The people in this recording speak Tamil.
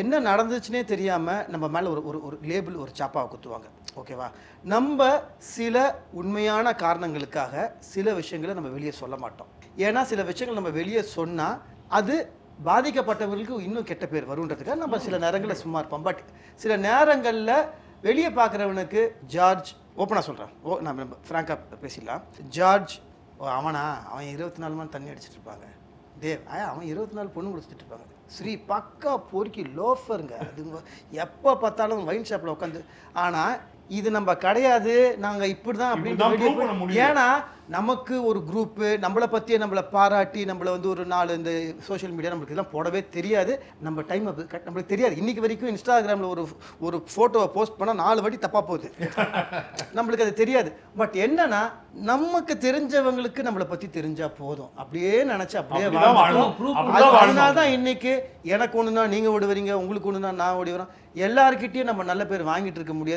என்ன நடந்துச்சுன்னே தெரியாமல் நம்ம மேலே ஒரு ஒரு ஒரு லேபிள் ஒரு சாப்பாவை குத்துவாங்க. ஓகேவா? நம்ம சில உண்மையான காரணங்களுக்காக சில விஷயங்களை நம்ம வெளியே சொல்ல மாட்டோம். ஏன்னா சில விஷயங்கள் நம்ம வெளியே சொன்னால் அது பாதிக்கப்பட்டவர்களுக்கு இன்னும் கெட்ட பேர் வருன்றதுக்காக நம்ம சில நேரங்களில் சும்மா இருப்போம். பட் சில நேரங்களில் வெளியே பார்க்குறவனுக்கு ஜார்ஜ் ஓப்பனாக சொல்கிறேன், நம்ம ஃப்ராங்காக பேசிடலாம். ஜார்ஜ் அவன் 24 மணி தண்ணி அடிச்சிட்டு இருப்பாங்க. தேவ் அவன் 24 பொண்ணு கொடுத்துட்டு இருப்பாங்க. ஸ்ரீ பக்கா பொறுக்கி லோஃபருங்க. அதுங்க எப்போ பார்த்தாலும் வைன் ஷாப்பில் உட்காந்து. ஆனால் இது நம்ம கிடையாது, நாங்கள் இப்படி தான் அப்படின்னு. ஏன்னா நமக்கு ஒரு குரூப்பு நம்மளை பற்றியே நம்மளை பாராட்டி நம்மளை வந்து ஒரு 4 இந்த சோஷியல் மீடியா நம்மளுக்கு இதெல்லாம் போடவே தெரியாது. நம்ம டைம் நம்மளுக்கு தெரியாது. இன்றைக்கி வரைக்கும் இன்ஸ்டாகிராமில் ஒரு ஃபோட்டோவை போஸ்ட் பண்ணால் 4 வாட்டி தப்பாக போகுது. நம்மளுக்கு அது தெரியாது. பட் என்னன்னா நமக்கு தெரிஞ்சவங்களுக்கு நம்மளை பற்றி தெரிஞ்சால் போதும் அப்படியே நினச்சி அப்படியே அதனால தான் இன்னைக்கு எனக்கு ஒன்றுனா நீங்கள் ஓடி வரீங்க, உங்களுக்கு ஒன்றுனா நான் ஓடி வரேன். எல்லாருக்கிட்டையும் நம்ம நல்ல பேர் வாங்கிட்டு இருக்க முடியாது.